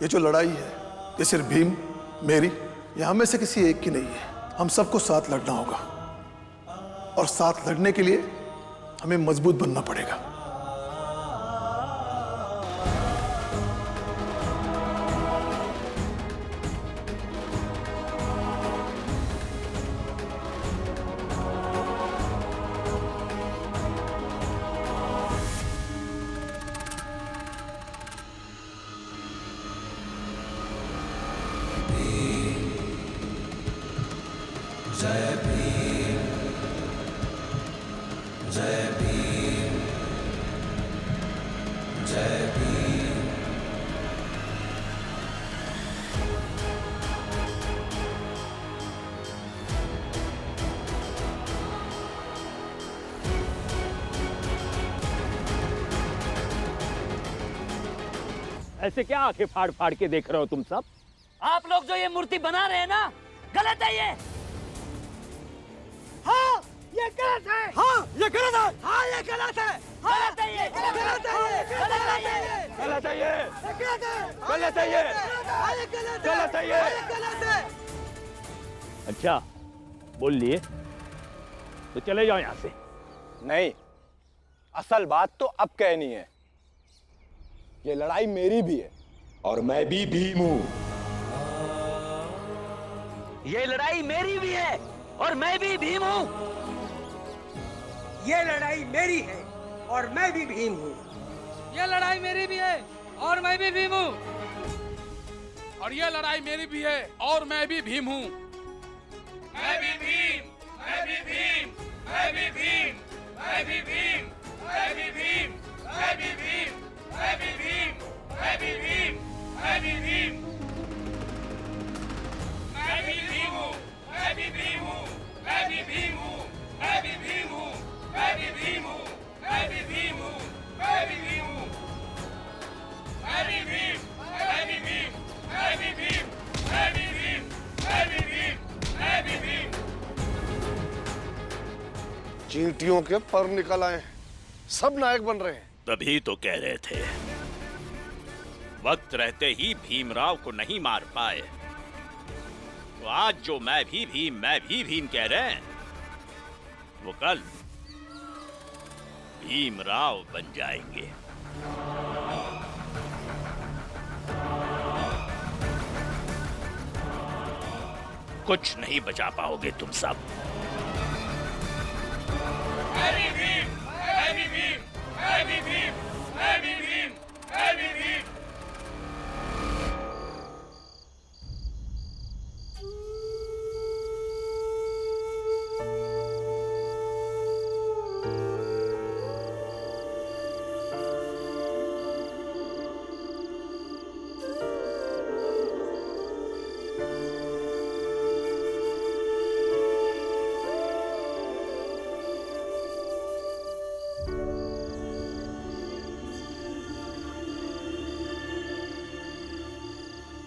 ये जो लड़ाई है ये सिर्फ भीम, मेरी या हमें से किसी एक की नहीं है। हम सबको साथ लड़ना होगा और साथ लड़ने के लिए हमें मजबूत बनना पड़ेगा। जय भीम, जय भीम, जय भीम। ऐसे क्या आंखें फाड़ फाड़ के देख रहे हो तुम सब? आप लोग जो ये मूर्ति बना रहे हैं ना, गलत है ये। हाँ, ये गलत है। हाँ, ये गलत है। हाँ, ये गलत है। गलत है ये। गलत है। गलत है ये। गलत है ये, गलत है। गलत है ये, गलत है। गलत है ये। गलत है। अच्छा बोल लिए तो चले जाओ यहाँ से। नहीं, असल बात तो अब कहनी है। ये लड़ाई मेरी भी है और मैं भी भीम हूं। ये लड़ाई मेरी भी है और मैं भी भीम हूँ। ये लड़ाई मेरी है और मैं भी भीम हूँ। ये लड़ाई मेरी भी है और मैं भी भीम हूँ। और ये लड़ाई मेरी भी है और मैं भी भीम हूँ। मैं भी भीम, मैं भी भीम, मैं भी भीम, मैं भी भीम, मैं भी भीम, मैं भी भीम, मैं भी भीम, मैं भी भीम, मैं भी भीम, मैं भी भीम हूँ, मैं भी भीम हूँ, मैं भी भीम हूँ, मैं भी भीम हूँ, मैं भी भीम हूँ, मैं भी भीम हूँ, मैं भी भीम हूँ, मैं भी भीम, मैं भी भीम, मैं भी भीम, मैं भी भीम, मैं भी भीम, मैं भी भीम। चींटियों के पर निकल आए, सब नायक बन रहे हैं। तभी तो कह रहे थे, वक्त रहते ही भीमराव को नहीं मार पाए, तो आज जो मैं भी भीम कह रहे हैं, वो कल भीमराव बन जाएंगे। कुछ नहीं बचा पाओगे तुम सब। मैं भी भीम, मैं भी भीम, मैं भी भीम, मैं भी भीम, मैं भी भीम।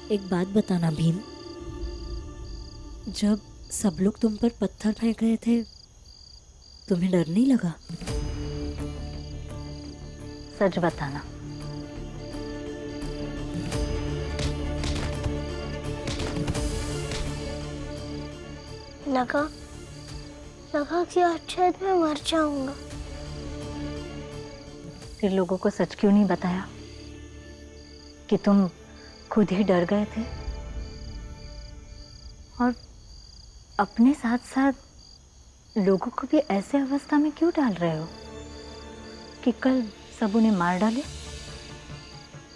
एक बात बताना भीम, जब सब लोग तुम पर पत्थर फेंक रहे थे तुम्हें डर नहीं लगा? सच बताना। लगा कि आज शायद मैं मर जाऊंगा। फिर लोगों को सच क्यों नहीं बताया कि तुम खुद ही डर गए थे? और अपने साथ साथ लोगों को भी ऐसे अवस्था में क्यों डाल रहे हो कि कल सब उन्हें मार डाले?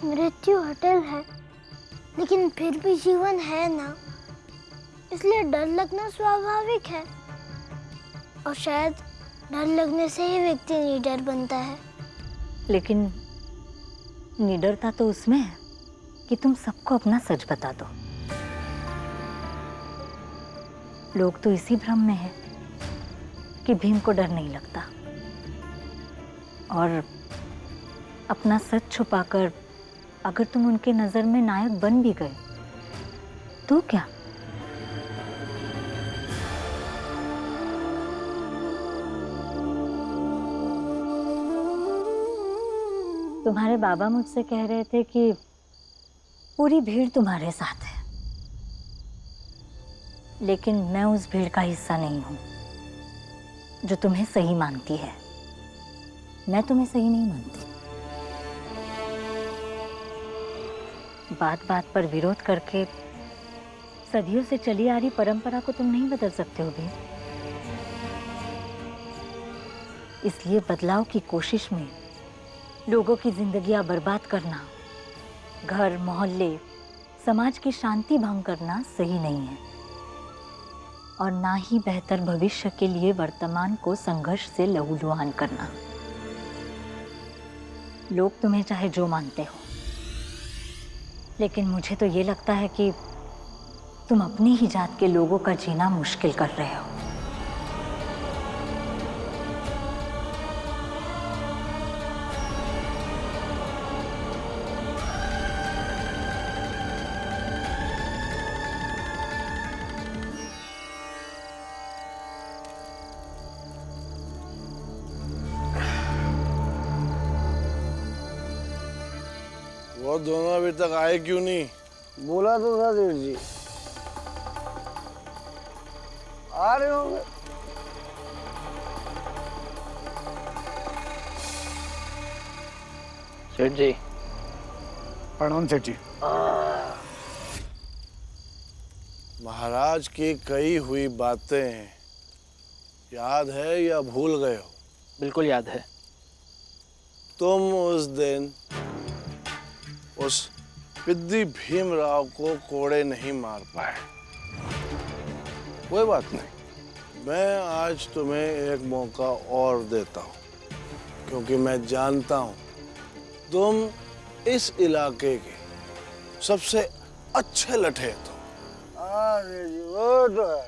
मृत्यु अटल है, लेकिन फिर भी जीवन है ना, इसलिए डर लगना स्वाभाविक है। और शायद डर लगने से ही व्यक्ति निडर बनता है। लेकिन निडरता तो उसमें है कि तुम सबको अपना सच बता दो। लोग तो इसी भ्रम में हैं कि भीम को डर नहीं लगता, और अपना सच छुपाकर अगर तुम उनके नजर में नायक बन भी गए तो क्या? तुम्हारे बाबा मुझसे कह रहे थे कि पूरी भीड़ तुम्हारे साथ है, लेकिन मैं उस भीड़ का हिस्सा नहीं हूं जो तुम्हें सही मानती है। मैं तुम्हें सही नहीं मानती। बात बात पर विरोध करके सदियों से चली आ रही परंपरा को तुम नहीं बदल सकते हो भी। इसलिए बदलाव की कोशिश में लोगों की जिंदगियां बर्बाद करना, घर मोहल्ले समाज की शांति भंग करना सही नहीं है, और ना ही बेहतर भविष्य के लिए वर्तमान को संघर्ष से लहूलुहान करना। लोग तुम्हें चाहे जो मानते हो, लेकिन मुझे तो ये लगता है कि तुम अपनी ही जात के लोगों का जीना मुश्किल कर रहे हो। वो दोनों अभी तक आए क्यों नहीं? बोला तो था सेठ जी, आ रहे होंगे। सेठ जी। प्रणाम सेठ जी। महाराज की कही हुई बातें याद है या भूल गए हो? बिल्कुल याद है। तुम उस दिन उस पिद्दी भीमराव को कोड़े नहीं मार पाए। कोई बात नहीं, मैं आज तुम्हें एक मौका और देता हूं, क्योंकि मैं जानता हूं तुम इस इलाके के सबसे अच्छे लठे हो। अरे जी वो तो है।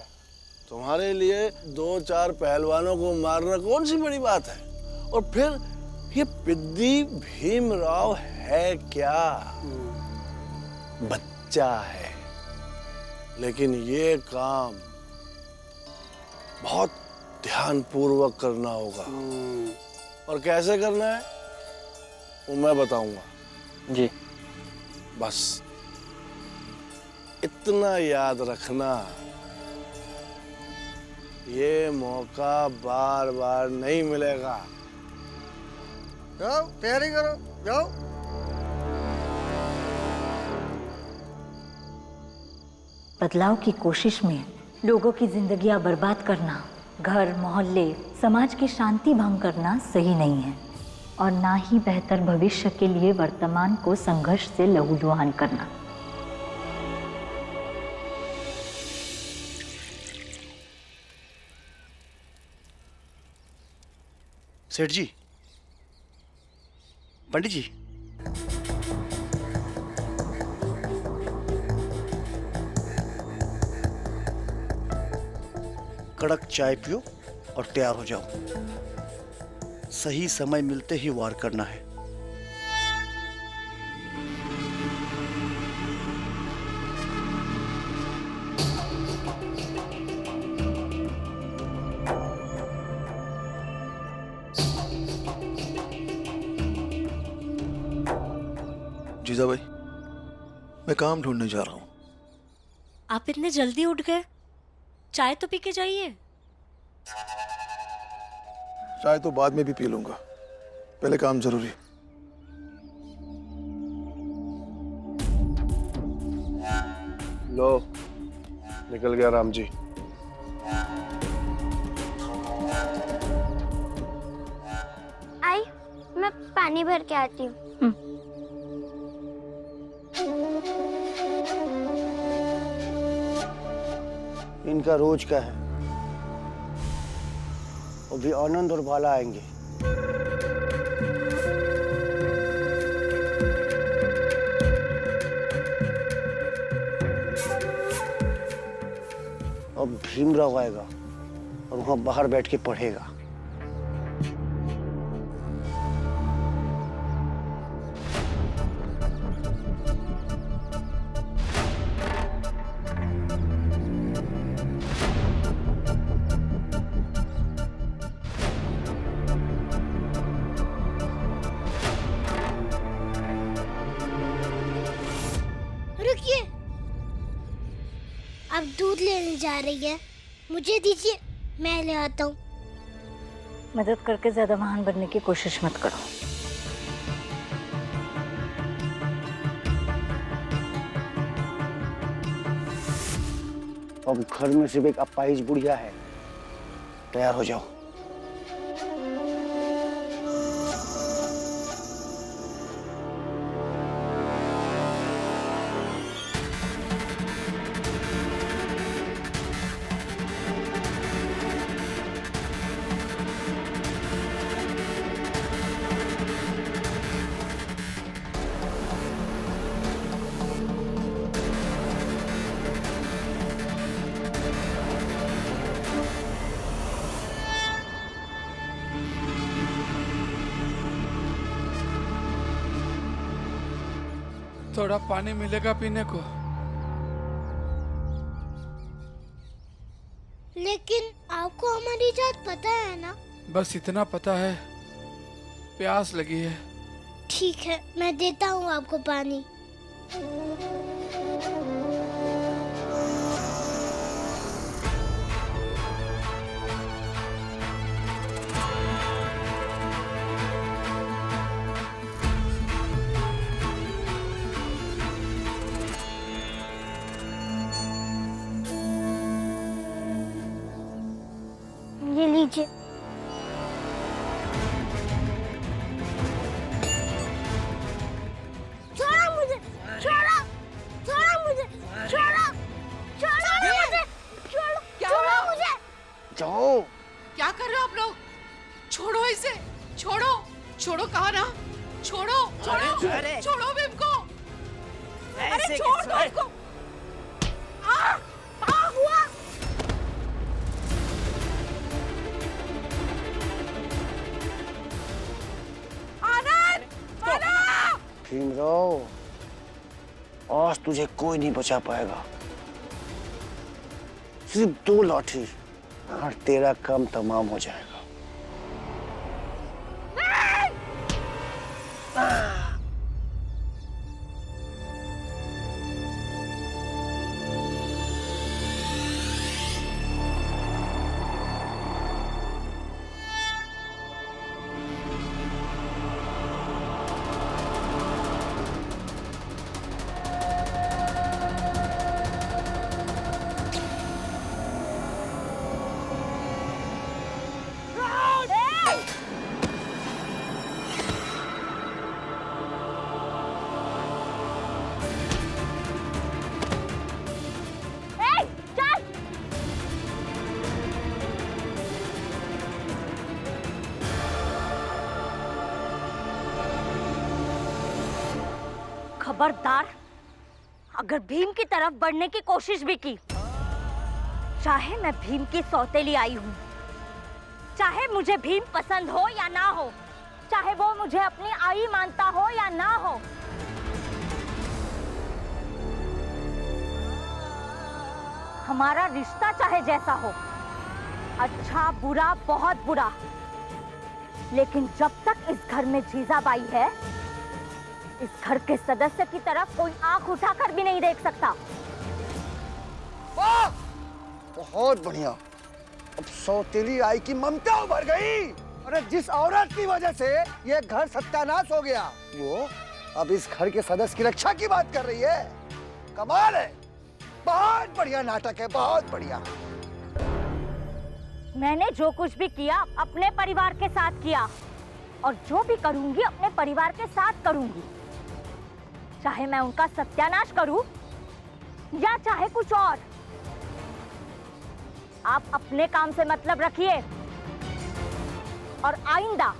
तुम्हारे लिए 2-4 पहलवानों को मारना कौन सी बड़ी बात है? और फिर ये पिद्दी भीमराव है क्या? बच्चा है, लेकिन ये काम बहुत ध्यानपूर्वक करना होगा। और कैसे करना है वो मैं बताऊंगा। जी। बस इतना याद रखना, ये मौका बार बार नहीं मिलेगा। जाओ तैयारी करो, जाओ। बदलाव की कोशिश में लोगों की जिंदगियां बर्बाद करना, घर मोहल्ले समाज की शांति भंग करना सही नहीं है, और ना ही बेहतर भविष्य के लिए वर्तमान को संघर्ष से लहूलुहान करना। सेठ जी, पंडित जी, कड़क चाय पियो और तैयार हो जाओ। सही समय मिलते ही वार करना है। जीजा भाई, मैं काम ढूंढने जा रहा हूँ। आप इतने जल्दी उठ गए? चाय तो पी के जाइए। चाय तो बाद में भी पी लूंगा, पहले काम जरूरी। लो, निकल गया राम जी। आई, मैं पानी भर के आती हूँ। इनका रोज का है। अभी आनंद और बाला आएंगे। अब भीमराव आएगा और वहां बाहर बैठ के पढ़ेगा। आप दूध लेने जा रही है, मुझे दीजिए, मैं ले आता हूँ। मदद करके ज्यादा महान बनने की कोशिश मत करो। अब घर में सिर्फ एक अपाहिज बुढ़िया है। तैयार हो जाओ। थोड़ा पानी मिलेगा पीने को? लेकिन आपको हमारी जात पता है ना? बस इतना पता है, प्यास लगी है। ठीक है, मैं देता हूँ आपको पानी। ये लीजिए। छोड़ो मुझे, छोड़ो, छोड़ो मुझे, छोड़ो, छोड़ो मुझे, छोड़ो मुझे। जाओ। क्या कर रहे हो आप लोग? छोड़ो इसे, छोड़ो, छोड़ो, कहा ना, छोड़ो, छोड़ो, छोड़ो भीम को। अरे छोड़ दो इसको। हुआ। भीमराव, आज तुझे कोई नहीं बचा पाएगा। सिर्फ 2 लाठी और तेरा काम तमाम हो जाएगा। खबरदार, अगर भीम की तरफ बढ़ने की कोशिश भी की, चाहे मैं भीम की सौतेली आई हूँ, चाहे मुझे भीम पसंद हो या ना हो, चाहे वो मुझे अपनी आई मानता हो या ना हो, हमारा रिश्ता चाहे जैसा हो, अच्छा बुरा बहुत बुरा, लेकिन जब तक इस घर में जीजाबाई है, इस घर के सदस्य की तरफ कोई आंख उठाकर भी नहीं देख सकता। बहुत बढ़िया। अब सौतेली आई की ममता उभर गई। अरे जिस औरत की वजह से ये घर सत्यानाश हो गया, वो अब इस घर के सदस्य की रक्षा की बात कर रही है। कमाल है। बहुत बढ़िया नाटक है, बहुत बढ़िया। मैंने जो कुछ भी किया अपने परिवार के साथ किया, और जो भी करूंगी अपने परिवार के साथ करूंगी, चाहे मैं उनका सत्यानाश करूं या चाहे कुछ और। आप अपने काम से मतलब रखिए, और आइंदा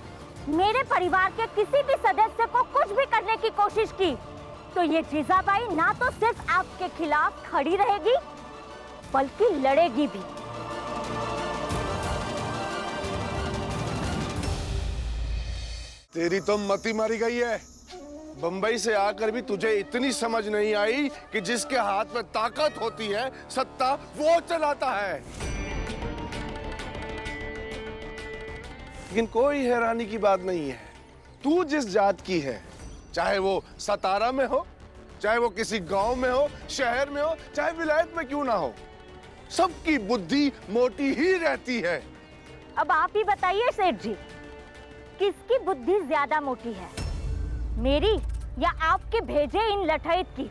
मेरे परिवार के किसी भी सदस्य को कुछ भी करने की कोशिश की तो ये जीजाबाई ना तो सिर्फ आपके खिलाफ खड़ी रहेगी, बल्कि लड़ेगी भी। तेरी तो मति मारी गई है। बंबई से आकर भी तुझे इतनी समझ नहीं आई कि जिसके हाथ में ताकत होती है, सत्ता वो चलाता है। लेकिन कोई हैरानी की बात नहीं है। तू जिस जात की है, चाहे वो सतारा में हो, चाहे वो किसी गांव में हो, शहर में हो, चाहे विलायत में क्यों ना हो, सबकी बुद्धि मोटी ही रहती है। अब आप ही बताइए सेठ जी, किसकी बुद्धि ज्यादा मोटी है, मेरी या आपके भेजे इन लठैत की?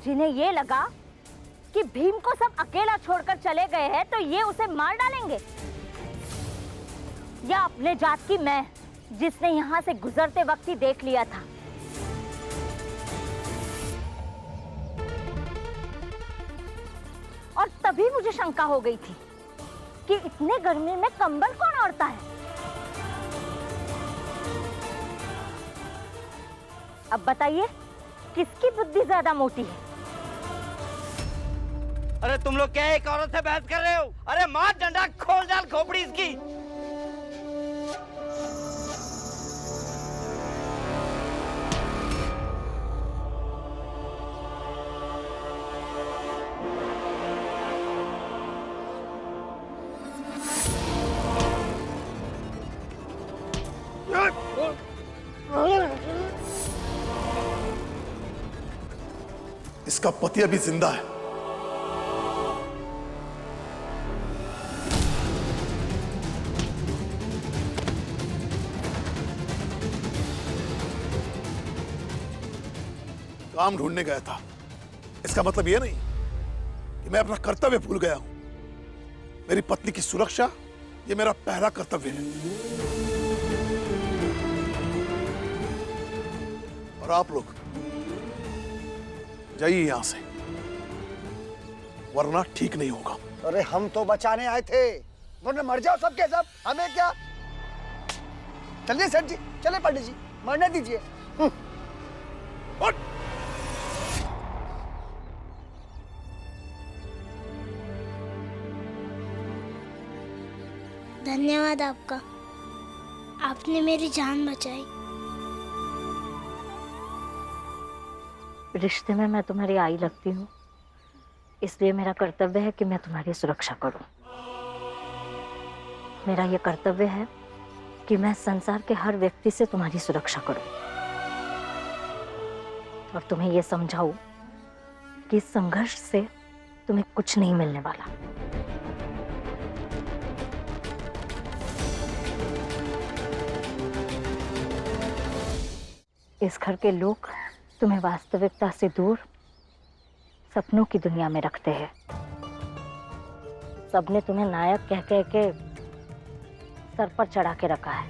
जिन्हें ये लगा कि भीम को सब अकेला छोड़कर चले गए हैं तो ये उसे मार डालेंगे, या अपने जात की मैं जिसने यहाँ से गुजरते वक्त ही देख लिया था। और तभी मुझे शंका हो गई थी कि इतने गर्मी में कंबल कौन ओढ़ता है। अब बताइए, किसकी बुद्धि ज्यादा मोटी है? अरे तुम लोग क्या एक औरत से बहस कर रहे हो? अरे मार डंडा, खोल डाल खोपड़ी इसकी। इसका पति अभी जिंदा है। काम ढूंढने गया था, इसका मतलब यह नहीं कि मैं अपना कर्तव्य भूल गया हूं। मेरी पत्नी की सुरक्षा ये मेरा पहला कर्तव्य है। और आप लोग जाइए यहां से, वरना ठीक नहीं होगा। अरे हम तो बचाने आए थे, वरना मर जाओ सब के सब, हमें क्या। चलिए सेठ जी, चले पंडित जी, मरने दीजिए। धन्यवाद आपका, आपने मेरी जान बचाई। रिश्ते में मैं तुम्हारी आई लगती हूँ, इसलिए मेरा कर्तव्य है कि मैं तुम्हारी सुरक्षा करूं। मेरा यह कर्तव्य है कि मैं संसार के हर व्यक्ति से तुम्हारी सुरक्षा करूं और तुम्हें यह समझाऊं कि इस संघर्ष से तुम्हें कुछ नहीं मिलने वाला। इस घर के लोग तुम्हें वास्तविकता से दूर सपनों की दुनिया में रखते हैं। सबने तुम्हें नायक कह कह के सर पर चढ़ा के रखा है,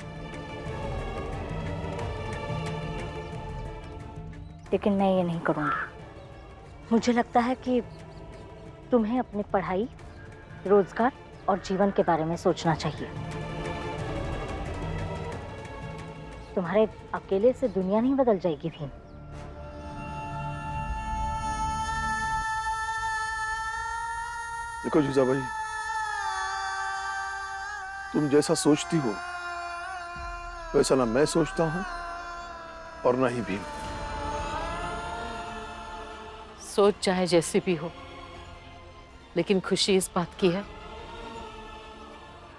लेकिन मैं ये नहीं करूंगी। मुझे लगता है कि तुम्हें अपनी पढ़ाई, रोजगार और जीवन के बारे में सोचना चाहिए। तुम्हारे अकेले से दुनिया नहीं बदल जाएगी भीम। देखो जीजाबाई, तुम जैसा सोचती हो वैसा ना मैं सोचता हूं और ना ही भीम। सोच चाहे जैसी भी हो, लेकिन खुशी इस बात की है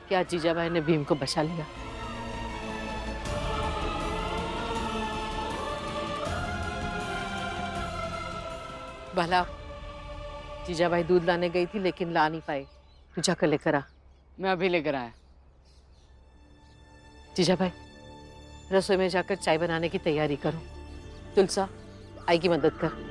कि आज जीजाबाई ने भीम को बचा लिया। भला जीजाबाई दूध लाने गई थी लेकिन ला नहीं पाई, तू जाकर लेकर आ। मैं अभी लेकर आया। जीजाबाई, रसोई में जाकर चाय बनाने की तैयारी करो। तुलसा, आई की मदद कर।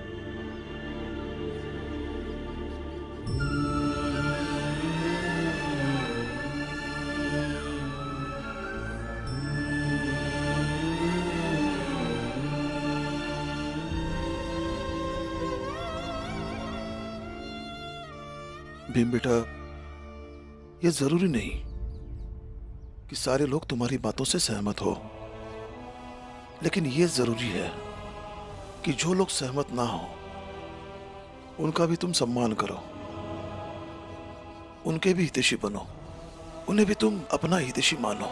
भीम बेटा, ये जरूरी नहीं कि सारे लोग तुम्हारी बातों से सहमत हो, लेकिन ये जरूरी है कि जो लोग सहमत ना हो उनका भी तुम सम्मान करो, उनके भी हितैषी बनो, उन्हें भी तुम अपना हितैषी मानो।